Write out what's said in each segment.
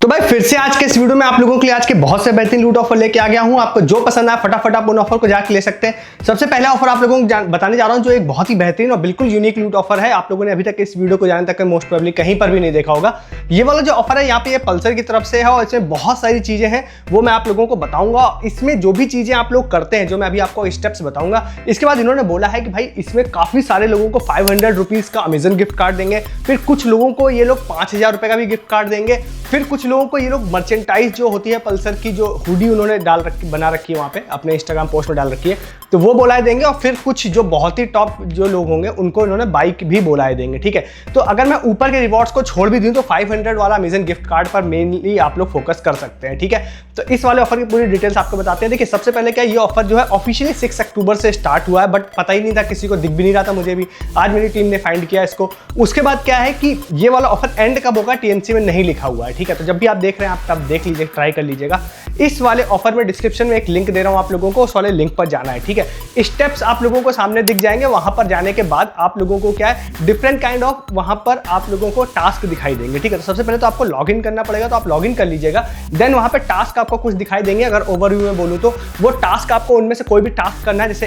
तो भाई फिर से आज के इस वीडियो में आप लोगों के लिए आज के बहुत से बेहतरीन लूट ऑफर लेके आ गया हूं। आपको जो पसंद आए फटाफट आप उन ऑफर को जाके ले सकते हैं। सबसे पहला ऑफर आप लोगों को बताने जा रहा हूं जो एक बहुत ही बेहतरीन और बिल्कुल यूनिक लूट ऑफर है। आप लोगों ने अभी तक इस वीडियो को जाने तक मोस्ट प्रोबेबली कहीं पर भी नहीं देखा होगा। ये वाला जो ऑफर है यहाँ पे ये पल्सर की तरफ से है और इसमें बहुत सारी चीजें हैं वो मैं आप लोगों को बताऊंगा। इसमें जो भी चीजें आप लोग करते हैं जो मैं अभी आपको स्टेप्स बताऊंगा, इसके बाद इन्होंने बोला है कि भाई इसमें काफी सारे लोगों को 500 रुपीज का अमेजन गिफ्ट कार्ड देंगे, फिर कुछ लोगों को ये लोग 5000 रुपए का भी गिफ्ट कार्ड देंगे, फिर कुछ लोगों को ये लोग मर्चेंटाइज जो होती है पल्सर की जो हुडी उन्होंने बना रखी है वहाँ पे अपने इंस्टाग्राम पोस्ट में डाल रखी है, तो वो बोलाए देंगे। और फिर कुछ जो बहुत ही टॉप जो लोग होंगे उनको इन्होंने बाइक भी बोलाए देंगे। ठीक है, तो अगर मैं ऊपर के रिवॉर्ड्स को छोड़ भी दूं तो 500 वाला अमेजन गिफ्ट कार्ड पर मेनली आप लोग फोकस कर सकते हैं। ठीक है, तो इस वाले ऑफर की पूरी डिटेल्स आपको बताते हैं। देखिए सबसे पहले क्या, ये ऑफर जो है ऑफिशियली 6 अक्टूबर से स्टार्ट हुआ है, बट पता ही नहीं था, किसी को दिख भी नहीं रहा था, मुझे भी आज मेरी टीम ने फाइंड किया इसको। उसके बाद क्या है कि ये वाला ऑफर एंड कब होगा टीएनसी में नहीं लिखा हुआ है। ठीक है, तो जब भी आप देख रहे हैं आप तब देख लीजिए, ट्राई कर लीजिएगा। इस वाले ऑफर में डिस्क्रिप्शन में एक लिंक दे रहा हूं आप लोगों को, उस वाले लिंक पर जाना है। ठीक है, स्टेप्स आप लोगों को सामने दिख जाएंगे। वहां पर जाने के बाद आप लोगों को क्या है, डिफरेंट काइंड ऑफ वहां पर आप लोगों को टास्क दिखाई देंगे। ठीक है, तो सबसे पहले तो आपको लॉगिन करना पड़ेगा, तो आप लॉगिन कर लीजिएगा। देन वहां पे टास्क आपको कुछ दिखाई देंगे। अगर ओवरव्यू में बोलूं तो वो टास्क आपको उनमें से कोई भी टास्क करना है, जैसे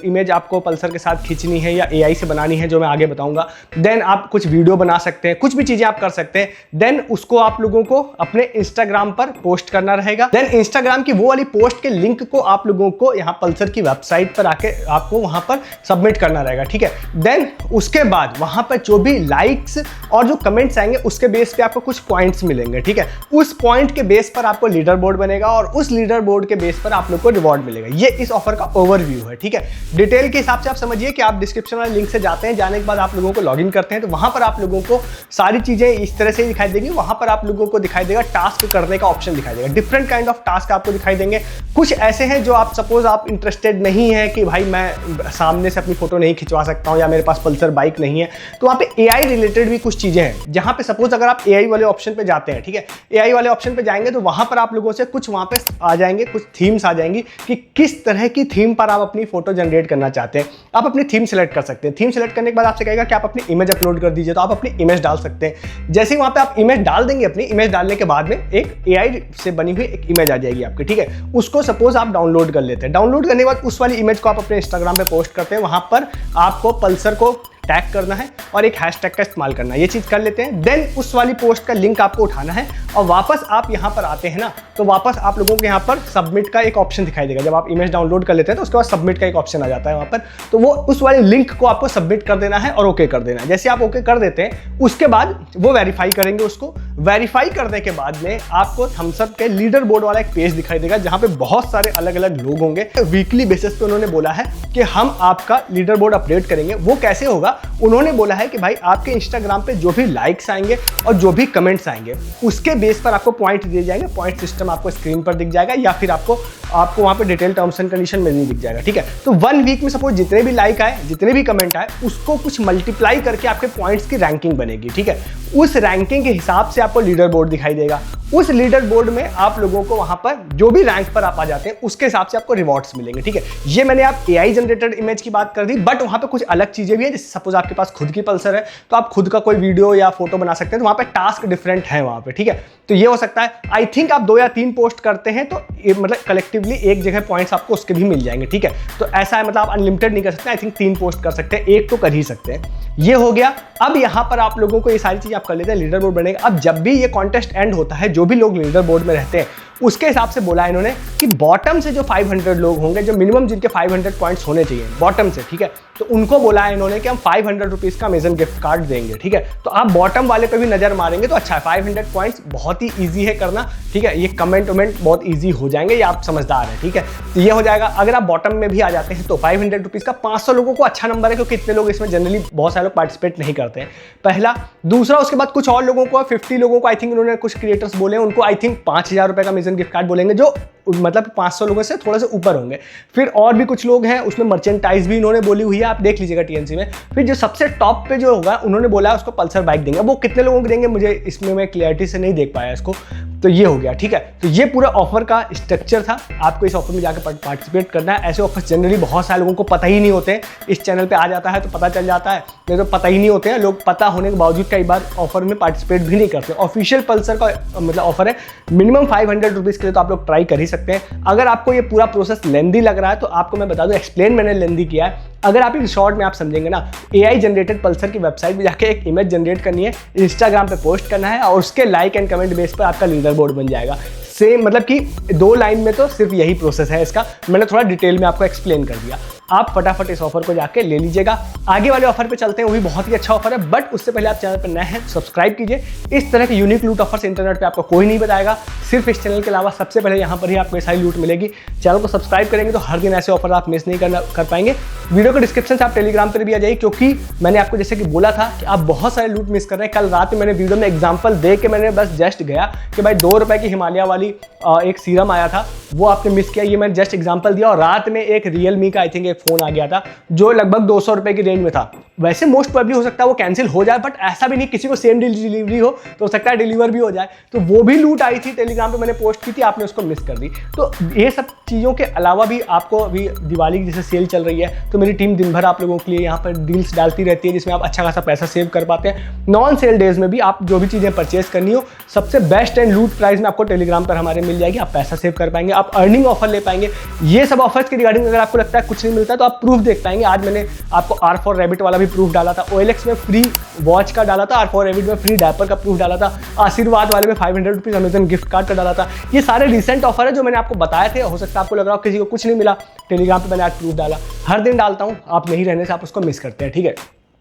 इमेज आपको पल्सर के साथ खींचनी है या एआई से बनानी है जो मैं आगे बताऊंगा। देन आप कुछ वीडियो बना सकते हैं, कुछ भी चीजें आप कर सकते हैं। देन उसको आप लोगों को अपने इंस्टाग्राम पर पोस्ट करना रहेगा। देन इंस्टाग्राम की वो वाली पोस्ट के लिंक को आप लोगों को यहाँ पल्सर की वेबसाइट पर आके आपको वहां पर सबमिट करना रहेगा। ठीक है, देन उसके बाद वहां पर जो भी लाइक्स और जो कमेंट्स आएंगे उसके बेस पे आपको कुछ पॉइंट्स मिलेंगे। ठीक है, उस पॉइंट के बेस पर आपको लीडर बोर्ड बनेगा और उस लीडर बोर्ड के बेस पर आप लोग को रिवॉर्ड मिलेगा। ये इस ऑफर का ओवरव्यू है। ठीक है, डिटेल के हिसाब से आप समझिए कि आप डिस्क्रिप्शन वाले लिंक से जाते हैं, जाने के बाद आप लोगों को लॉगिन करते हैं तो वहां पर आप लोगों को सारी चीजें इस तरह से दिखाई देंगी। वहां पर आप लोगों को दिखाई देगा टास्क करने का ऑप्शन दिखाई देगा, डिफरेंट काइंड ऑफ टास्क आपको दिखाई देंगे। कुछ ऐसे हैं जो आप सपोज आप इंटरेस्टेड नहीं है कि भाई मैं सामने से अपनी फोटो नहीं खिंचवा सकता हूं या मेरे पास पल्सर बाइक नहीं है, तो वहां पे एआई रिलेटेड भी कुछ चीजें हैं जहां पे सपोज अगर आप एआई वाले ऑप्शन पे जाते हैं, ठीक है, एआई वाले ऑप्शन पे जाएंगे तो वहां पर आप लोगों से कुछ वहां पे आ जाएंगे, कुछ थीम्स आ जाएंगी कि किस तरह की थीम पर आप अपनी फोटो जनरेट करना चाहते हैं। आप अपनी थीम सेलेक्ट कर सकते हैं। थीम सेलेक्ट करने के बाद आपसे कहेगा कि आप अपनी इमेज अपलोड कर दीजिए, तो आप अपनी इमेज डाल सकते हैं। जैसे ही वहां पे आप इमेज डाल देंगे, अपनी इमेज डालने के बाद में एक एआई से बनी हुई एक इमेज आ जाएगी आपकी। ठीक है, उसको सपोज आप डाउनलोड कर लेते हैं। डाउनलोड करने के बाद उस वाली इमेज को आप अपने इंस्टाग्राम पे पोस्ट करते हैं। वहां पर आपको पल्सर को टैग करना है और एक हैशटैग का इस्तेमाल करना है। ये चीज कर लेते हैं। देन उस वाली पोस्ट का लिंक आपको उठाना है और वापस आप यहां पर आते हैं ना, तो वापस आप लोगों को यहां पर सबमिट का एक ऑप्शन दिखाई देगा। जब आप इमेज डाउनलोड कर लेते हैं तो उसके बाद सबमिट का एक ऑप्शन आ जाता है वहां पर, तो वो उस वाले लिंक को आपको सबमिट कर देना है और ओके कर देना है। जैसे आप ओके कर देते हैं उसके बाद वो वेरीफाई करेंगे। उसको वेरीफाई करने के बाद में आपको थम्स अप के लीडर बोर्ड वाला एक पेज दिखाई देगा जहां पे बहुत सारे अलग अलग लोग होंगे। वीकली बेसिस पे उन्होंने बोला है कि हम आपका लीडर बोर्ड अपडेट करेंगे। वो कैसे होगा, उन्होंने बोला है कि भाई आपके इंस्टाग्राम पे जो भी लाइक्स आएंगे और जो भी कमेंट्स आएंगे उसके बेस पर आपको पॉइंट दिए जाएंगे। पॉइंट सिस्टम आपको स्क्रीन पर दिख जाएगा या फिर आपको वहां पे डिटेल टर्म्स एंड कंडीशन में नहीं दिख जाएगा। ठीक है, तो 1 वीक में सपोज जितने भी लाइक आए, जितने भी कमेंट आए, उसको कुछ मल्टीप्लाई करके आपके पॉइंट्स की रैंकिंग बनेगी। ठीक है, उस रैंकिंग के हिसाब से आपको लीडर बोर्ड दिखाई देगा। उस लीडर बोर्ड में आप लोगों को वहां पर जो भी रैंक पर आप आ जाते हैं उसके हिसाब से आपको रिवॉर्ड्स मिलेंगे। ठीक है, ये मैंने आप एआई जनरेटेड इमेज की बात कर दी, बट वहां पे कुछ अलग चीजें भी हैं। जैसे सपोज आपके पास खुद की पल्सर है तो आप खुद का कोई वीडियो या फोटो बना सकते हैं, तो वहां पे टास्क डिफरेंट है वहां पे। ठीक है, तो ये हो सकता है। आई थिंक आप 2 या 3 पोस्ट करते हैं तो मतलब कलेक्टिवली एक जगह पॉइंट्स आपको उसके भी मिल जाएंगे। ठीक है, तो ऐसा है, मतलब आप अनलिमिटेड नहीं कर सकते। आई थिंक 3 पोस्ट कर सकते हैं, 1 तो कर ही सकते हैं। ये हो गया। अब यहां पर आप लोगों को ये सारी चीज आप कर लेते हैं, लीडर बोर्ड बनेगा। अब जब भी ये कॉन्टेस्ट एंड होता है, जो भी लोग लीडर बोर्ड में रहते हैं उसके हिसाब से बोला इन्होंने कि बॉटम से जो 500 लोग होंगे, जो मिनिमम जिनके 500 पॉइंट्स होने चाहिए बॉटम से, ठीक है, तो उनको बोला है इन्होंने कि हम 500 रुपीज का अमेजन गिफ्ट कार्ड देंगे। ठीक है, तो आप बॉटम वाले पे भी नजर मारेंगे तो अच्छा है। 500 पॉइंट्स बहुत ही ईजी है करना। ठीक है, ये कमेंट बहुत ईजी हो जाएंगे, ये आप समझदार हैं। ठीक है, तो ये हो जाएगा। अगर आप बॉटम में भी आ जाते हैं तो 500 रुपीज का 500 लोगों को अच्छा नंबर है, क्योंकि इतने लोग इसमें जनरली बहुत सारे लोग पार्टिसिपेट नहीं करते हैं। पहला। दूसरा, उसके बाद कुछ और लोगों को 50 लोगों को आई थिंक उन्होंने कुछ क्रिएटर्स बोले, उनको आई थिंक 5000 रुपए का अमेजन गिफ्ट कार्ड बोलेंगे, जो मतलब 500 लोगों से थोड़ा से ऊपर होंगे। फिर और भी कुछ लोग हैं, उसमें मर्चेंटाइज भी इन्होंने बोली हुई है, आप देख लीजिएगा टीएनसी में। फिर जो सबसे टॉप पे जो होगा उन्होंने बोला है उसको पल्सर बाइक देंगे। वो कितने लोगों को देंगे मुझे इसमें मैं क्लियरिटी से नहीं देख पाया इसको, तो ये हो गया, ठीक है। तो ये पूरा ऑफर का स्ट्रक्चर था, आपको इस ऑफर में जाकर पार्टिसिपेट करना है। ऐसे ऑफर जनरली बहुत सारे लोगों को पता ही नहीं होते, इस चैनल पे आ जाता है तो पता चल जाता है, नहीं तो पता ही नहीं होते हैं लोग। पता होने के बावजूद कई बार ऑफर में पार्टिसिपेट भी नहीं करते। ऑफिशियल पल्सर का मतलब ऑफर है, मिनिमम 500 रुपीज़ के लिए तो आप लोग ट्राई कर ही सकते हैं। अगर आपको ये पूरा प्रोसेस लेंदी लग रहा है तो आपको मैं बता दूं, एक्सप्लेन मैंने लेंदी किया है। अगर आप इन शॉर्ट में आप समझेंगे ना, AI जनरेटेड पल्सर की वेबसाइट में जाके एक इमेज जनरेट करनी है, इंस्टाग्राम पे पोस्ट करना है और उसके लाइक एंड कमेंट बेस पर आपका लीडर बोर्ड बन जाएगा। सेम मतलब कि 2 लाइन में तो सिर्फ यही प्रोसेस है इसका, मैंने थोड़ा डिटेल में आपको एक्सप्लेन कर दिया। आप फटाफट इस ऑफर को जाके ले लीजिएगा। आगे वाले ऑफर पे चलते हैं, वो भी बहुत ही अच्छा ऑफर है, बट उससे पहले आप चैनल पर नए हैं सब्सक्राइब कीजिए। इस तरह के यूनिक लूट ऑफर्स इंटरनेट पे आपको कोई नहीं बताएगा, सिर्फ इस चैनल के अलावा सबसे पहले यहाँ पर ही आपको ये सारी लूट मिलेगी। चैनल को सब्सक्राइब करेंगे तो हर दिन ऐसे ऑफर आप मिस नहीं कर पाएंगे। वीडियो के डिस्क्रिप्शन से आप टेलीग्राम पर भी आ जाइए, क्योंकि मैंने आपको जैसे कि बोला था कि आप बहुत सारे लूट मिस कर रहे हैं। कल रात में मैंने वीडियो में एग्जाम्पल दे के मैंने बस जस्ट गया कि भाई 2 रुपए की हिमालय वाली एक सीरम आया था, वो आपने मिस किया, ये मैंने जस्ट एग्जांपल दिया। और रात में एक रियलमी का आई थिंक एक फ़ोन आ गया था जो लगभग 200 रुपए की रेंज में था। वैसे मोस्ट प्रोबेबली हो सकता है वो कैंसिल हो जाए, बट ऐसा भी नहीं, किसी को सेम डिलीवरी हो तो सकता है डिलीवर भी हो जाए। तो वो भी लूट आई थी, टेलीग्राम पे मैंने पोस्ट की थी, आपने उसको मिस कर दी। तो ये सब चीज़ों के अलावा भी आपको अभी दिवाली की जैसे सेल चल रही है, तो मेरी टीम दिन भर आप लोगों के लिए यहाँ पर डील्स डालती रहती है, जिसमें आप अच्छा खासा पैसा सेव कर पाते हैं। नॉन सेल डेज में भी आप जो भी चीज़ें परचेज करनी हो, सबसे बेस्ट एंड लूट प्राइस में आपको टेलीग्राम पर हमारे मिल जाएगी। आप पैसा सेव कर पाएंगे, आप अर्निंग ऑफर ले पाएंगे। ये सब ऑफर्स के रिगार्डिंग अगर आपको लगता है कुछ नहीं मिलता तो आप प्रूफ देख पाएंगे। आज मैंने आपको R4 Rabbit वाला भी प्रूफ डाला था, OLX में फ्री वॉच का डाला था, R4 Rabbit में फ्री डायपर का प्रूफ डाला था, आशीर्वाद वाले में 500 रुपीज़ अमेजन गिफ्ट कार्ड का डाला था। ये सारे रिसेंट ऑफर है जो मैंने आपको बताए थे। हो सकता है आपको लग रहा हो किसी को कुछ नहीं मिला, टेलीग्राम पे मैंने आज प्रूफ डाला। हर दिन डालता हूँ, आप नहीं रहने से आप उसको मिस करते हैं, ठीक है।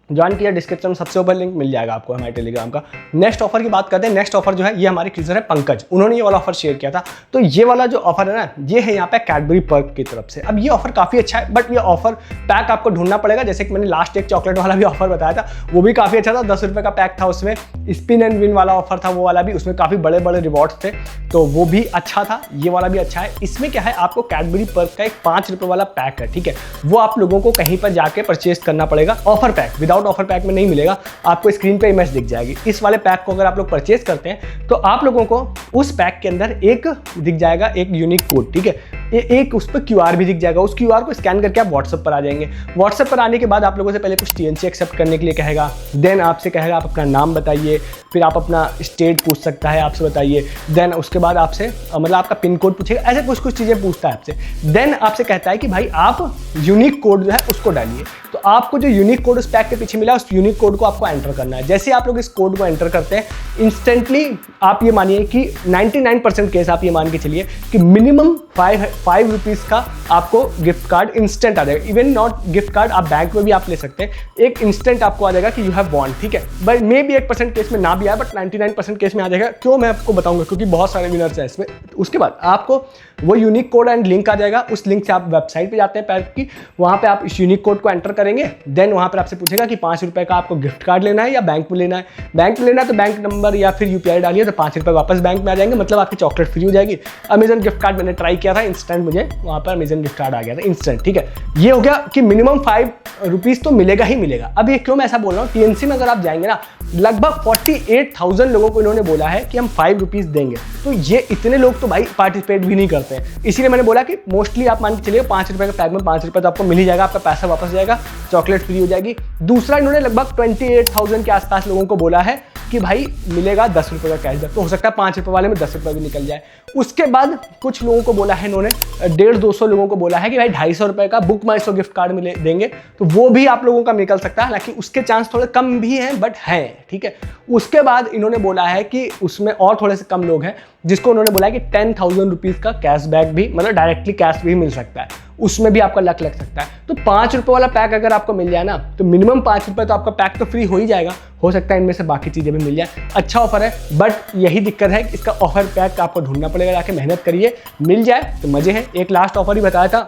ज्वाइन किया, डिस्क्रिप्शन में सबसे ऊपर लिंक मिल जाएगा आपको हमारे टेलीग्राम का। नेक्स्ट ऑफर की बात करते हैं। नेक्स्ट ऑफर जो है ये हमारे क्रिएटर है पंकज, उन्होंने ये वाला ऑफर शेयर किया था। तो ये वाला जो ऑफर है ना, ये है यहाँ पे कैडबरी पर्क की तरफ से। अब ये ऑफर काफ़ी अच्छा है, बट ये ऑफर पैक आपको ढूंढना पड़ेगा। जैसे कि मैंने लास्ट एक चॉकलेट वाला भी ऑफर बताया था, वो भी काफ़ी अच्छा था, 10 रुपये का पैक था। उसमें स्पिन एंड विन वाला ऑफर था, वो वाला भी, उसमें काफ़ी बड़े बड़े रिवॉर्ड्स थे, तो वो भी अच्छा था। ये वाला भी अच्छा है। इसमें क्या है, आपको कैडबरी पर्क का एक 5 रुपये वाला पैक है, ठीक है, वो आप लोगों को कहीं पर जाके परचेज करना पड़ेगा। Offer pack, without offer pack में नहीं मिलेगा, आपको स्क्रीन पे इमेज दिख जाएगी। इस वाले पैक को अगर आप लोग परचेज करते हैं तो आप लोगों को उस पैक के अंदर एक दिख जाएगा, एक यूनिक कोड, ठीक है, एक उस पर QR भी दिख जाएगा। उस QR को स्कैन करके आप व्हाट्सएप पर आ जाएंगे। व्हाट्सएप पर आने के बाद आप लोगों से पहले कुछ TNC एक्सेप्ट करने के लिए कहेगा, देन आपसे कहेगा आप अपना नाम बताइए, फिर आप अपना स्टेट पूछ सकता है, आपसे बताइए, देन उसके बाद आपसे मतलब आपका पिन कोड पूछेगा, ऐसे कुछ चीज़ें पूछता है आपसे। देन आपसे कहता है कि भाई आप यूनिक कोड जो है उसको डालिए। तो आपको जो यूनिक कोड उस पैक के पीछे मिला, उस यूनिक कोड को आपको एंटर करना है। जैसे आप लोग इस कोड को एंटर करते हैं, इंस्टेंटली आप ये मानिए कि 99% केस आप ये मान के चलिए कि मिनिमम 5 रुपीज़ का आपको गिफ्ट कार्ड इंस्टेंट आ जाएगा। इवन नॉट गिफ्ट कार्ड, आप बैंक में भी आप ले सकते हैं, एक इंस्टेंट आपको आ जाएगा कि यू हैव वॉन, ठीक है। बट मे भी 1% केस में ना भी आए, बट 99% केस में आ जाएगा। क्यों, मैं आपको बताऊंगा, क्योंकि बहुत सारे विनर्स हैं इसमें। उसके बाद आपको वो यूनिक कोड एंड लिंक आ जाएगा। उस लिंक से आप वेबसाइट पे जाते हैं पैक की, वहाँ पे आप इस यूनिक कोड को एंटर करेंगे। देन वहाँ पर आपसे पूछेगा कि 5 रुपये का आपको गिफ्ट कार्ड लेना है या बैंक में लेना है। बैंक में लेना है तो बैंक नंबर या फिर UPI डालिए, तो 5 रुपये वापस बैंक में आ जाएंगे, मतलब आपकी चॉकलेट फ्री हो जाएगी। अमेजन गिफ्ट कार्ड मैंने ट्राई किया था, इंस्टेंट मुझे वहाँ पर अमेजन गिफ्ट कार्ड आ गया था इंस्टेंट, ठीक है। ये हो गया कि मिनिमम 5 रुपीज़ तो मिलेगा ही मिलेगा। अब ये क्यों मैं ऐसा बोल रहा हूँ, TNC में अगर आप जाएंगे ना, लगभग 48,000 लोगों को इन्होंने बोला है कि हम 5 रुपीज़ देंगे। तो ये इतने लोग तो भाई पार्टिसिपेट भी नहीं करते हैं, इसीलिए मैंने बोला कि मोस्टली आप मान के चलिए 5 रुपये के पैक में 5 रुपये तो आपको मिल ही जाएगा, आपका पैसा वापस जाएगा, चॉकलेट फ्री हो जाएगी। दूसरा, इन्होंने लगभग 28,000 के आसपास लोगों को बोला है कि भाई मिलेगा 10 रुपये का कैशबैक। तो हो सकता है 5 रुपये वाले में 10 रुपये भी निकल जाए। उसके बाद कुछ लोगों को बोला है इन्होंने, 150-200 लोगों को बोला है कि भाई 250 रुपये का बुक माई शो गिफ्ट कार्ड मिले देंगे, तो वो भी आप लोगों का निकल सकता है। हालांकि उसके चांस थोड़े कम भी हैं, बट हैं, ठीक है। उसके बाद इन्होंने बोला है कि उसमें और थोड़े से कम लोग हैं जिसको उन्होंने बोला है कि 10,000 रुपीज़ का कैशबैक भी, मतलब डायरेक्टली कैश भी मिल सकता है, उसमें भी आपका लक लग सकता है। तो 5 रुपये वाला पैक अगर आपको मिल जाए ना, तो मिनिमम 5 रुपये तो आपका पैक तो फ्री हो ही जाएगा। हो सकता है इनमें से बाकी चीज़ें भी मिल जाए। अच्छा ऑफर है, बट यही दिक्कत है कि इसका ऑफर पैक आपको ढूंढना पड़ेगा, जाके मेहनत करिए, मिल जाए तो मज़े हैं। एक लास्ट ऑफर ही बताया था,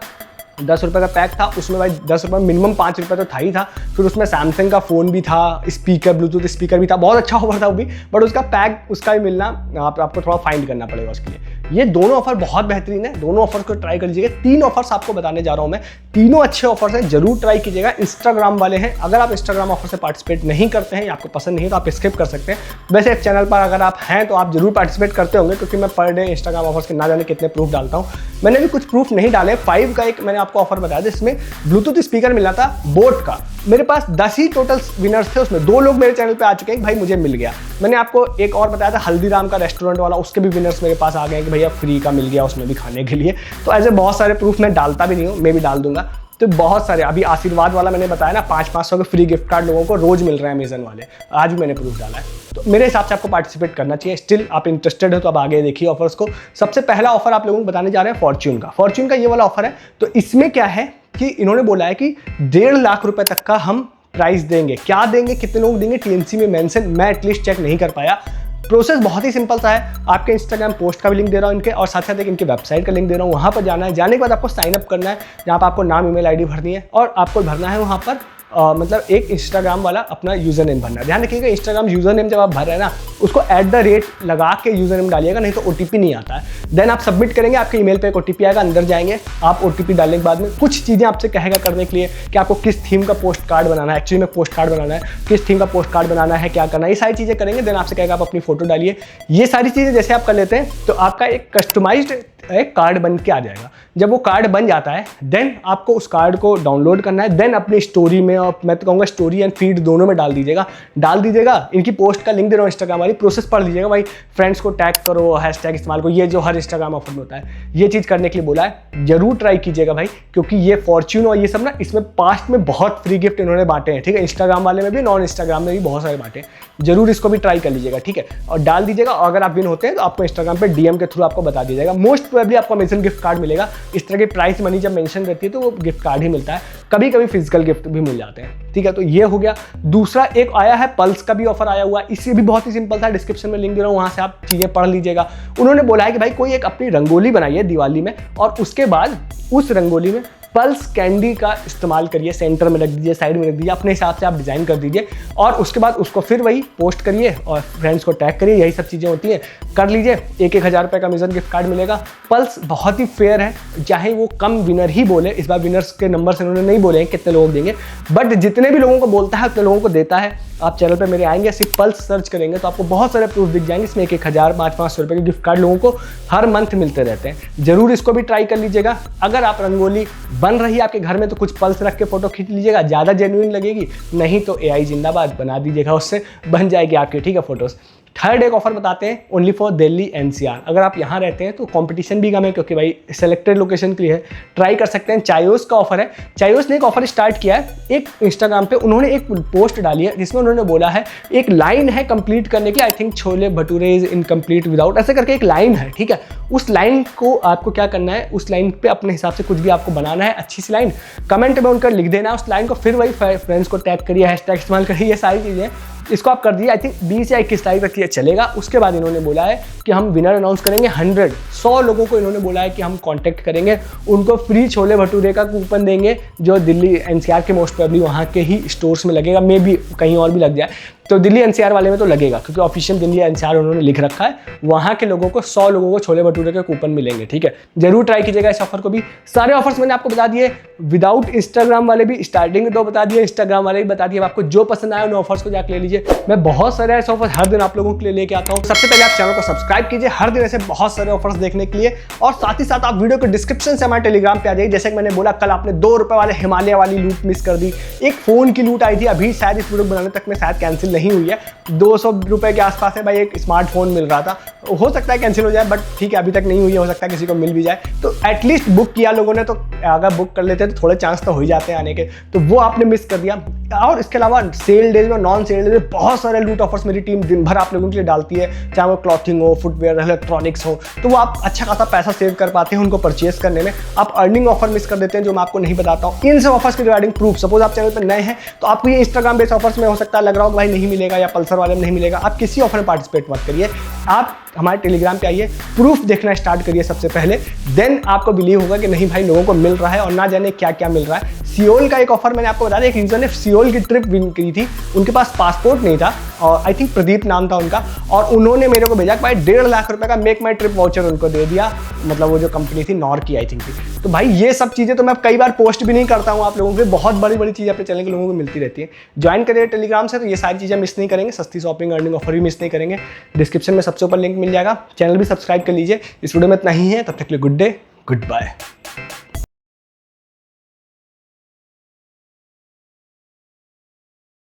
10 रुपये का पैक था, उसमें भाई 10 रुपये मिनिमम 5 रुपये तो था ही था। फिर उसमें सैमसंग का फ़ोन भी था, स्पीकर, ब्लूटूथ स्पीकर भी था, बहुत अच्छा ऑफर था वो भी, बट उसका पैक उसका भी मिलना आपको थोड़ा फाइंड करना पड़ेगा उसके लिए। ये दोनों ऑफर बहुत बेहतरीन है, दोनों ऑफर को ट्राई कर लीजिएगा। 3 ऑफर्स आपको बताने जा रहा हूं मैं, तीनों अच्छे ऑफर्स हैं, जरूर ट्राई कीजिएगा। इंस्टाग्राम वाले हैं, अगर आप इंस्टाग्राम ऑफर से पार्टिसिपेट नहीं करते हैं या आपको पसंद नहीं है तो आप स्किप कर सकते हैं। वैसे इस चैनल पर अगर आप हैं तो आप जरूर पार्टिसिपेट करते होंगे, क्योंकि मैं पर डे इंस्टाग्राम ऑफर्स के ना जाने कितने प्रूफ डालता हूँ। मैंने भी कुछ प्रूफ नहीं डाले। 5 का एक मैंने आपको ऑफर बताया जिसमें ब्लूटूथ स्पीकर मिला था बोट का। मेरे पास 10 ही टोटल विनर्स थे, उसमें 2 लोग मेरे चैनल पे आ चुके हैं कि भाई मुझे मिल गया। मैंने आपको एक और बताया था हल्दीराम का रेस्टोरेंट वाला, उसके भी विनर्स मेरे पास आ गए कि भैया फ्री का मिल गया उसमें भी खाने के लिए। तो ऐसे बहुत सारे प्रूफ मैं डालता भी नहीं हूँ, मैं भी डाल दूंगा। तो बहुत सारे, अभी आशीर्वाद वाला मैंने बताया ना, 500-500 के फ्री गिफ्ट कार्ड लोगों को रोज मिल रहे हैं अमेजन वाले, आज भी मैंने प्रूफ डाला है। तो मेरे हिसाब से आपको पार्टिसिपेट करना चाहिए। स्टिल आप इंटरेस्टेड हो तो आप आगे देखिए ऑफर्स को। सबसे पहला ऑफर आप लोगों को बताने जा रहे हैं फॉर्च्यून का। फॉर्च्यून का ये वाला ऑफर है। तो इसमें क्या है कि इन्होंने बोला है कि 1.5 लाख रुपए तक का हम प्राइस देंगे। क्या देंगे, कितने लोग देंगे, टीएनसी में मेंशन मैं एटलीस्ट चेक नहीं कर पाया। प्रोसेस बहुत ही सिंपल सा है। आपके इंस्टाग्राम पोस्ट का भी लिंक दे रहा हूँ इनके, और साथ साथ एक इनकी वेबसाइट का लिंक दे रहा हूँ। वहाँ पर जाना है, जाने के बाद आपको साइन अप करना है, जहाँ पर आपको नाम, ईमेल आईडी भरनी है और आपको भरना है वहाँ पर मतलब एक इंस्टाग्राम वाला अपना यूजर नेम भरना है। ध्यान रखिएगा, इंस्टाग्राम यूजर नेम जब आप भर रहे हैं ना, उसको @ लगा के यूजर नेम डालिएगा, नहीं तो OTP नहीं आता है। देन आप सबमिट करेंगे, आपके ईमेल पे एक OTP आएगा, अंदर जाएंगे आप। OTP डालने के बाद में कुछ चीज़ें आपसे कहेगा करने के लिए कि आपको किस थीम का पोस्ट कार्ड बनाना है, एक्चुअली में पोस्ट कार्ड बनाना है, किस थीम का पोस्ट कार्ड बनाना है, क्या करना है, ये सारी चीज़ें करेंगे। देन आपसे कहेगा आप अपनी फोटो डालिए। ये सारी चीज़ें जैसे आप कर लेते हैं तो आपका एक कस्टमाइज्ड एक कार्ड बन के आ जाएगा। जब वो कार्ड बन जाता है देन आपको उस कार्ड को डाउनलोड करना है। देन अपनी स्टोरी में, और मैं तो कहूँगा स्टोरी एंड फीड दोनों में डाल दीजिएगा। इनकी पोस्ट का लिंक दे रहा हूँ इंस्टाग्राम वाली, प्रोसेस पढ़ लीजिएगा भाई। फ्रेंड्स को टैग करो, हैशटैग इस्तेमाल करो, ये जो हर इंस्टाग्राम ऑफर में होता है, ये चीज़ करने के लिए बोला है। जरूर ट्राई कीजिएगा भाई, क्योंकि ये फॉर्च्यून और ये सब ना, इसमें पास्ट में बहुत फ्री गिफ्ट इन्होंने बांटे हैं, ठीक है। इंस्टाग्राम वाले में भी, नॉन इंस्टाग्राम में भी बहुत सारे बांटे। जरूर इसको भी ट्राई कर लीजिएगा, ठीक है, और डाल दीजिएगा। और अगर आप विन होते हैं तो आपको इंस्टाग्राम पे DM के थ्रू आपको बता दिया जाएगा। मोस्ट प्रोबेबली आपको अमेजन गिफ्ट कार्ड मिलेगा। इस तरह की प्राइस मनी जब मेंशन करती है तो वो गिफ्ट कार्ड ही मिलता है, कभी कभी फिजिकल गिफ्ट भी मिल जाते हैं, ठीक है। तो ये हो गया। दूसरा एक आया है पल्स का भी ऑफर आया हुआ है। इससे भी बहुत ही सिंपल था, डिस्क्रिप्शन में लिंक दे रहा हूँ, वहां से आप चीजें पढ़ लीजिएगा। उन्होंने बोला है कि भाई कोई एक अपनी रंगोली बनाइए दिवाली में, और उसके बाद उस रंगोली में पल्स कैंडी का इस्तेमाल करिए, सेंटर में रख दीजिए, साइड में रख दीजिए, अपने हिसाब से आप डिजाइन कर दीजिए, और उसके बाद उसको फिर वही पोस्ट करिए और फ्रेंड्स को टैग करिए। यही सब चीज़ें होती हैं, कर लीजिए। 1-1 हज़ार रुपये का अमेजन गिफ्ट कार्ड मिलेगा। पल्स बहुत ही फेयर है, चाहे वो कम विनर ही बोले। इस बार विनर्स के नंबर से उन्होंने नहीं बोले हैं कितने लोग देंगे, बट जितने भी लोगों को बोलता है उतने लोगों को देता है। आप चैनल पे मेरे आएंगे, सिर्फ पल्स सर्च करेंगे तो आपको बहुत सारे प्रूफ दिख जाएंगे। इसमें 1-1 हज़ार, 500-500 रुपये के गिफ्ट कार्ड लोगों को हर मंथ मिलते रहते हैं। जरूर इसको भी ट्राई कर लीजिएगा। अगर आप रंगोली बन रही है आपके घर में तो कुछ पल्स रख के फोटो खींच लीजिएगा, ज़्यादा जेन्युइन लगेगी। नहीं तो AI जिंदाबाद, बना दीजिएगा, उससे बन जाएगी आपकी, ठीक है, फोटोज़। थर्ड एक ऑफर बताते हैं, ओनली फॉर दिल्ली NCR। अगर आप यहाँ रहते हैं तो कंपटीशन भी कम है, क्योंकि भाई सेलेक्टेड लोकेशन के लिए है, ट्राई कर सकते हैं। चायोस का ऑफर है। चायोस ने एक ऑफर स्टार्ट किया है, एक इंस्टाग्राम पे उन्होंने एक पोस्ट डाली है जिसमें उन्होंने बोला है एक लाइन है कंप्लीट करने की, I think chole bhature is incomplete without, ऐसे करके एक लाइन है, ठीक है। उस लाइन को आपको क्या करना है, उस लाइन पे अपने हिसाब से कुछ भी आपको बनाना है, अच्छी सी लाइन, कमेंट में उनका लिख देना है उस लाइन को, फिर वही फ्रेंड्स को टैग करिए, हैशटैग इस्तेमाल करिए, ये सारी चीज़ें इसको आप कर दीजिए। आई थिंक 20 या 21 तारीख तक ये चलेगा। उसके बाद इन्होंने बोला है कि हम विनर अनाउंस करेंगे 100 लोगों को। इन्होंने बोला है कि हम कांटेक्ट करेंगे, उनको फ्री छोले भटूरे का कूपन देंगे, जो दिल्ली NCR के मोस्ट प्रोबेबली वहाँ के ही स्टोर्स में लगेगा, मे भी कहीं और भी लग जाए। तो दिल्ली NCR वाले में तो लगेगा, क्योंकि ऑफिशियल दिल्ली NCR उन्होंने लिख रखा है। वहाँ के लोगों को 100 लोगों को छोले भटूरे के कूपन मिलेंगे, ठीक है। जरूर ट्राई कीजिएगा इस ऑफर को भी। सारे ऑफर्स मैंने आपको बता दिए, विदाउट इंस्टाग्राम वाले भी स्टार्टिंग में 2 बता दिए, इंस्टाग्राम वाले भी बता दिए। आपको जो पसंद आया उन ऑफर्स को जाकर ले लीजिए। मैं बहुत सारे ऐसे ऑफर हर दिन आप लोगों के लिए लेके आता हूँ। सबसे पहले आप चैनल को सब्सक्राइब कीजिए हर दिन ऐसे बहुत सारे ऑफर्स देखने के लिए, और साथ ही साथ आप वीडियो के डिस्क्रिप्शन से हमारे टेलीग्राम पे आ जाइए। जैसे कि मैंने बोला, कल आपने 2 रुपए वाले हिमालय वाली लूट मिस कर दी। एक फोन की लूट आई थी, अभी शायद इस वीडियो बनाने तक में शायद कैंसिल नहीं हुई है। 200 रुपए के आसपास है भाई, एक स्मार्टफोन मिल रहा था। हो सकता है कैंसिल हो जाए, बट ठीक है, अभी तक नहीं हुई है, हो सकता है किसी को मिल भी जाए। तो एटलीस्ट बुक किया लोगों ने, तो अगर बुक कर लेते तो थोड़े चांस तो हो ही जाते हैं आने के, तो वो आपने मिस कर दिया। और इसके अलावा सेल डेज में, नॉन सेल डेज में बहुत सारे लूट ऑफर्स मेरी टीम दिन भर आप लोगों के लिए डालती है, चाहे वो क्लॉथिंग हो, फुटवेयर, इलेक्ट्रॉनिक्स हो, तो वो आप अच्छा खासा पैसा सेव कर पाते हैं उनको परचेस करने में। आप अर्निंग ऑफर मिस कर देते हैं जो मैं आपको नहीं बताता हूँ। इन सब ऑफर्स के रिगार्डिंग प्रूफ, सपोज आप चैनल पर नए हैं तो आपको ये इंस्टाग्राम बेस्ड ऑफर्स में हो सकता है लग रहा हो भाई नहीं मिलेगा, या पल्सर वाले में नहीं मिलेगा। आप किसी ऑफर में पार्टिसिपेट मत करिए, आप हमारे टेलीग्राम पे आइए, प्रूफ देखना स्टार्ट करिए सबसे पहले, देन आपको बिलीव होगा कि नहीं भाई लोगों को मिल रहा है, और ना जाने क्या क्या मिल रहा है। सियोल का एक ऑफर मैंने आपको बता दिया, एक इंसान ने सियोल की ट्रिप विन की थी, उनके पास पासपोर्ट नहीं था और आई थिंक प्रदीप नाम था उनका, और उन्होंने मेरे को भेजा भाई 1.5 लाख रुपए का मेक माई ट्रिप वाउचर उनको दे दिया, मतलब वो जो कंपनी थी नॉर की आई थिंक थी। तो भाई ये सब चीज़ें तो मैं कई बार पोस्ट भी नहीं करता हूँ आप लोगों के, बहुत बड़ी बड़ी चीज़ें अपने चैनल के लोगों को मिलती रहती है। ज्वाइन करिए टेलीग्राम से, तो ये सारी चीज़ें मिस नहीं करेंगे, सस्ती शॉपिंग अर्निंग ऑफर भी मिस नहीं करेंगे। डिस्क्रिप्शन में सबसे ऊपर लिंक मिल जाएगा, चैनल भी सब्सक्राइब कर लीजिए। इस वीडियो में इतना ही है, तब तक के लिए गुड डे, गुड बाय।